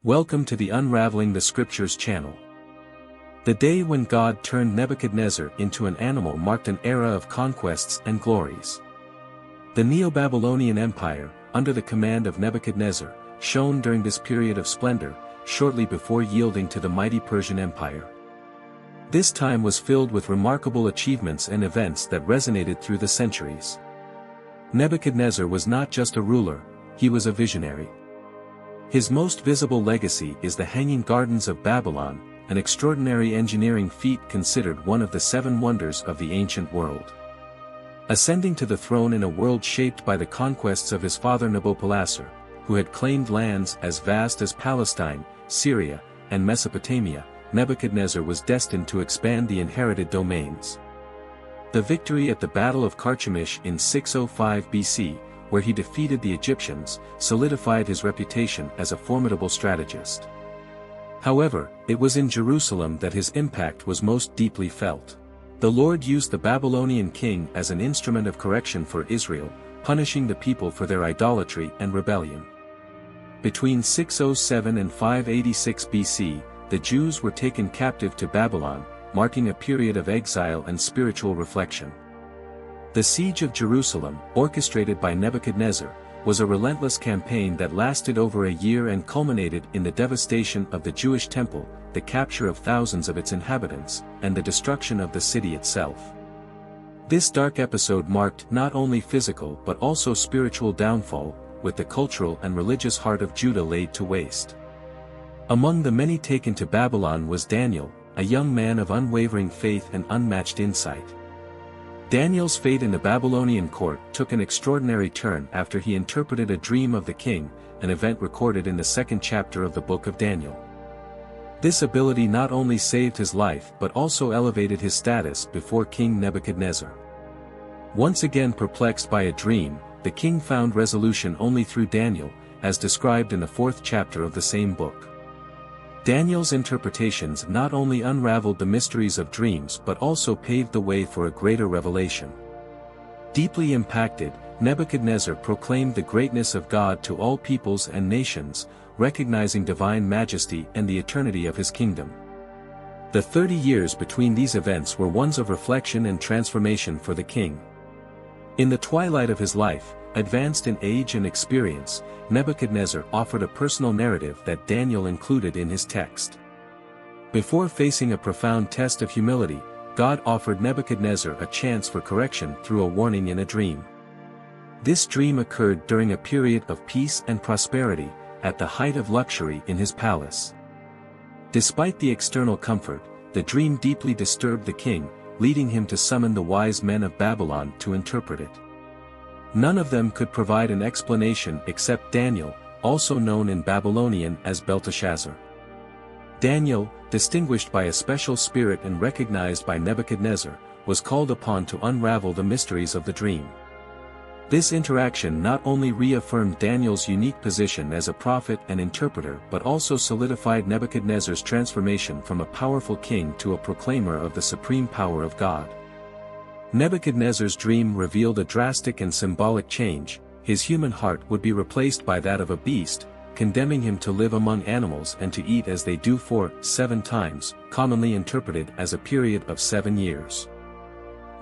Welcome to the Unraveling the Scriptures channel. The day when God turned Nebuchadnezzar into an animal marked an era of conquests and glories. The neo-Babylonian Empire, under the command of Nebuchadnezzar, shone during this period of splendor, shortly before yielding to the mighty Persian Empire. This time was filled with remarkable achievements and events that resonated through the centuries. Nebuchadnezzar was not just a ruler, he was a visionary. His most visible legacy is the Hanging Gardens of Babylon, an extraordinary engineering feat considered one of the seven wonders of the ancient world. Ascending to the throne in a world shaped by the conquests of his father Nabopolassar, who had claimed lands as vast as Palestine, Syria, and Mesopotamia, Nebuchadnezzar was destined to expand the inherited domains. The victory at the Battle of Carchemish in 605 BC, where he defeated the Egyptians, solidified his reputation as a formidable strategist. However, it was in Jerusalem that his impact was most deeply felt. The Lord used the Babylonian king as an instrument of correction for Israel, punishing the people for their idolatry and rebellion. Between 607 and 586 BC, the Jews were taken captive to Babylon, marking a period of exile and spiritual reflection. The siege of Jerusalem, orchestrated by Nebuchadnezzar, was a relentless campaign that lasted over a year and culminated in the devastation of the Jewish temple, the capture of thousands of its inhabitants, and the destruction of the city itself. This dark episode marked not only physical but also spiritual downfall, with the cultural and religious heart of Judah laid to waste. Among the many taken to Babylon was Daniel, a young man of unwavering faith and unmatched insight. Daniel's fate in the Babylonian court took an extraordinary turn after he interpreted a dream of the king, an event recorded in the second chapter of the book of Daniel. This ability not only saved his life but also elevated his status before King Nebuchadnezzar. Once again perplexed by a dream, the king found resolution only through Daniel, as described in the fourth chapter of the same book. Daniel's interpretations not only unraveled the mysteries of dreams but also paved the way for a greater revelation. Deeply impacted, Nebuchadnezzar proclaimed the greatness of God to all peoples and nations, recognizing divine majesty and the eternity of his kingdom. The 30 years between these events were ones of reflection and transformation for the king. In the twilight of his life, advanced in age and experience, Nebuchadnezzar offered a personal narrative that Daniel included in his text. Before facing a profound test of humility, God offered Nebuchadnezzar a chance for correction through a warning in a dream. This dream occurred during a period of peace and prosperity, at the height of luxury in his palace. Despite the external comfort, the dream deeply disturbed the king, leading him to summon the wise men of Babylon to interpret it. None of them could provide an explanation except Daniel, also known in Babylonian as Belteshazzar. Daniel, distinguished by a special spirit and recognized by Nebuchadnezzar, was called upon to unravel the mysteries of the dream. This interaction not only reaffirmed Daniel's unique position as a prophet and interpreter but also solidified Nebuchadnezzar's transformation from a powerful king to a proclaimer of the supreme power of God. Nebuchadnezzar's dream revealed a drastic and symbolic change. His human heart would be replaced by that of a beast, condemning him to live among animals and to eat as they do for 7 times, commonly interpreted as a period of 7 years.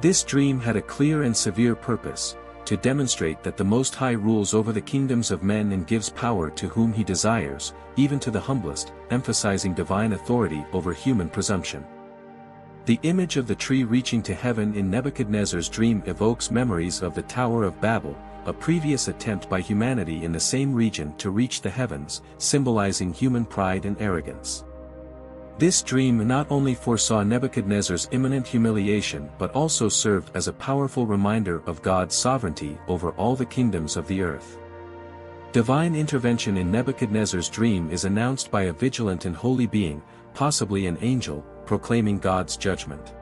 This dream had a clear and severe purpose, to demonstrate that the Most High rules over the kingdoms of men and gives power to whom he desires, even to the humblest, emphasizing divine authority over human presumption. The image of the tree reaching to heaven in Nebuchadnezzar's dream evokes memories of the Tower of Babel, a previous attempt by humanity in the same region to reach the heavens, symbolizing human pride and arrogance. This dream not only foresaw Nebuchadnezzar's imminent humiliation but also served as a powerful reminder of God's sovereignty over all the kingdoms of the earth. Divine intervention in Nebuchadnezzar's dream is announced by a vigilant and holy being, possibly an angel, proclaiming God's judgment.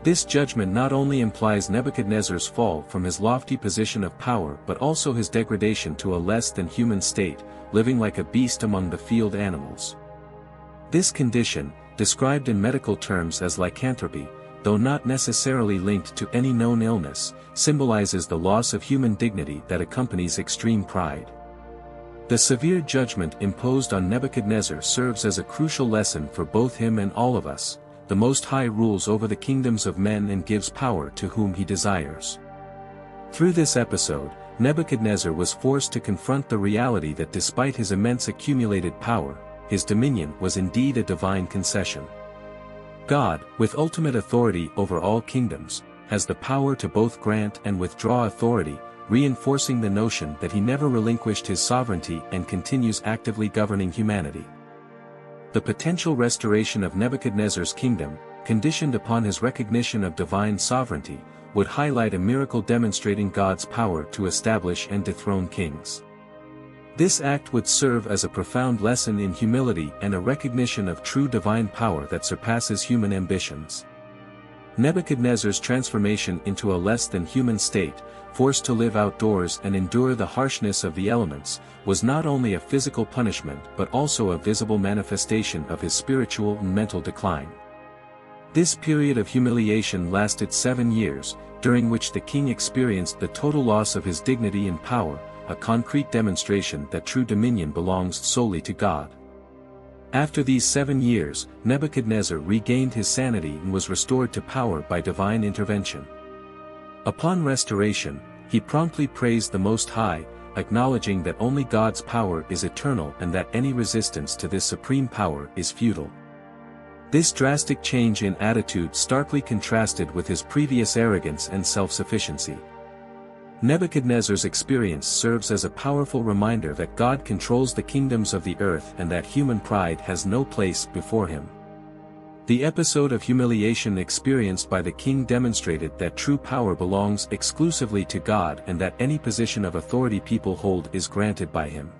This judgment not only implies Nebuchadnezzar's fall from his lofty position of power but also his degradation to a less than human state, living like a beast among the field animals. This condition, described in medical terms as lycanthropy, though not necessarily linked to any known illness, symbolizes the loss of human dignity that accompanies extreme pride. The severe judgment imposed on Nebuchadnezzar serves as a crucial lesson for both him and all of us. The Most High rules over the kingdoms of men and gives power to whom he desires. Through this episode, Nebuchadnezzar was forced to confront the reality that despite his immense accumulated power, his dominion was indeed a divine concession. God, with ultimate authority over all kingdoms, has the power to both grant and withdraw authority, reinforcing the notion that he never relinquished his sovereignty and continues actively governing humanity. The potential restoration of Nebuchadnezzar's kingdom, conditioned upon his recognition of divine sovereignty, would highlight a miracle demonstrating God's power to establish and dethrone kings. This act would serve as a profound lesson in humility and a recognition of true divine power that surpasses human ambitions. Nebuchadnezzar's transformation into a less-than-human state, forced to live outdoors and endure the harshness of the elements, was not only a physical punishment but also a visible manifestation of his spiritual and mental decline. This period of humiliation lasted 7 years, during which the king experienced the total loss of his dignity and power, a concrete demonstration that true dominion belongs solely to God. After these 7 years, Nebuchadnezzar regained his sanity and was restored to power by divine intervention. Upon restoration, he promptly praised the Most High, acknowledging that only God's power is eternal and that any resistance to this supreme power is futile. This drastic change in attitude starkly contrasted with his previous arrogance and self-sufficiency. Nebuchadnezzar's experience serves as a powerful reminder that God controls the kingdoms of the earth and that human pride has no place before him. The episode of humiliation experienced by the king demonstrated that true power belongs exclusively to God and that any position of authority people hold is granted by him.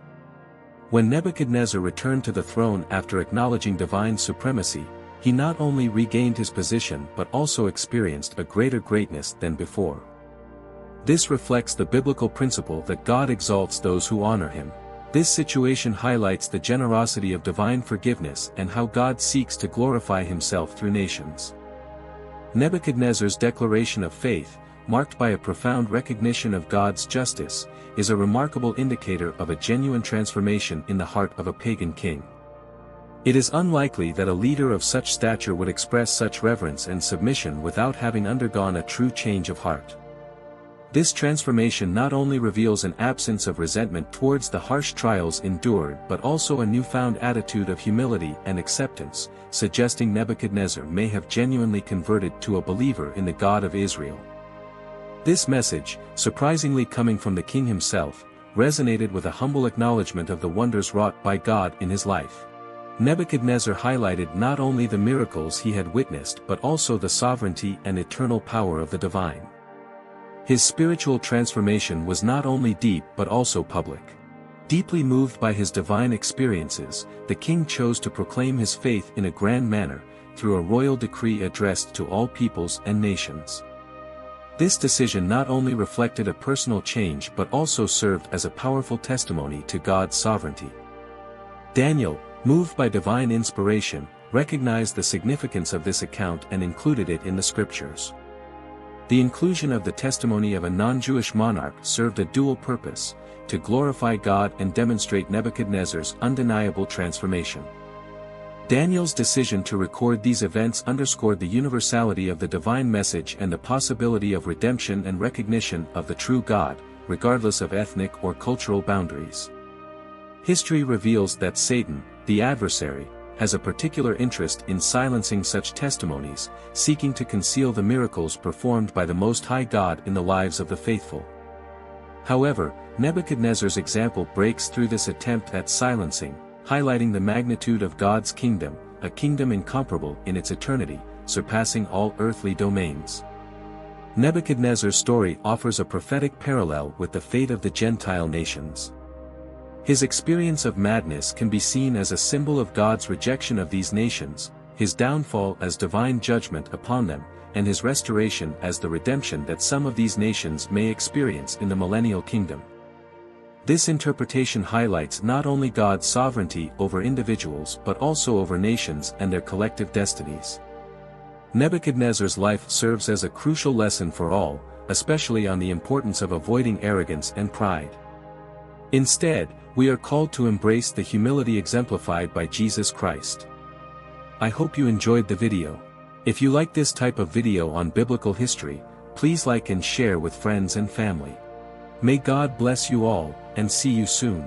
When Nebuchadnezzar returned to the throne after acknowledging divine supremacy, he not only regained his position but also experienced a greater greatness than before. This reflects the biblical principle that God exalts those who honor him. This situation highlights the generosity of divine forgiveness and how God seeks to glorify himself through nations. Nebuchadnezzar's declaration of faith, marked by a profound recognition of God's justice, is a remarkable indicator of a genuine transformation in the heart of a pagan king. It is unlikely that a leader of such stature would express such reverence and submission without having undergone a true change of heart. This transformation not only reveals an absence of resentment towards the harsh trials endured but also a newfound attitude of humility and acceptance, suggesting Nebuchadnezzar may have genuinely converted to a believer in the God of Israel. This message, surprisingly coming from the king himself, resonated with a humble acknowledgement of the wonders wrought by God in his life. Nebuchadnezzar highlighted not only the miracles he had witnessed but also the sovereignty and eternal power of the divine. His spiritual transformation was not only deep but also public. Deeply moved by his divine experiences, the king chose to proclaim his faith in a grand manner, through a royal decree addressed to all peoples and nations. This decision not only reflected a personal change but also served as a powerful testimony to God's sovereignty. Daniel, moved by divine inspiration, recognized the significance of this account and included it in the scriptures. The inclusion of the testimony of a non-Jewish monarch served a dual purpose: to glorify God and demonstrate Nebuchadnezzar's undeniable transformation. Daniel's decision to record these events underscored the universality of the divine message and the possibility of redemption and recognition of the true God, regardless of ethnic or cultural boundaries. History reveals that Satan, the adversary, has a particular interest in silencing such testimonies, seeking to conceal the miracles performed by the Most High God in the lives of the faithful. However, Nebuchadnezzar's example breaks through this attempt at silencing, highlighting the magnitude of God's kingdom, a kingdom incomparable in its eternity, surpassing all earthly domains. Nebuchadnezzar's story offers a prophetic parallel with the fate of the Gentile nations. His experience of madness can be seen as a symbol of God's rejection of these nations, his downfall as divine judgment upon them, and his restoration as the redemption that some of these nations may experience in the millennial kingdom. This interpretation highlights not only God's sovereignty over individuals but also over nations and their collective destinies. Nebuchadnezzar's life serves as a crucial lesson for all, especially on the importance of avoiding arrogance and pride. Instead, we are called to embrace the humility exemplified by Jesus Christ. I hope you enjoyed the video. If you like this type of video on biblical history, please like and share with friends and family. May God bless you all, and see you soon.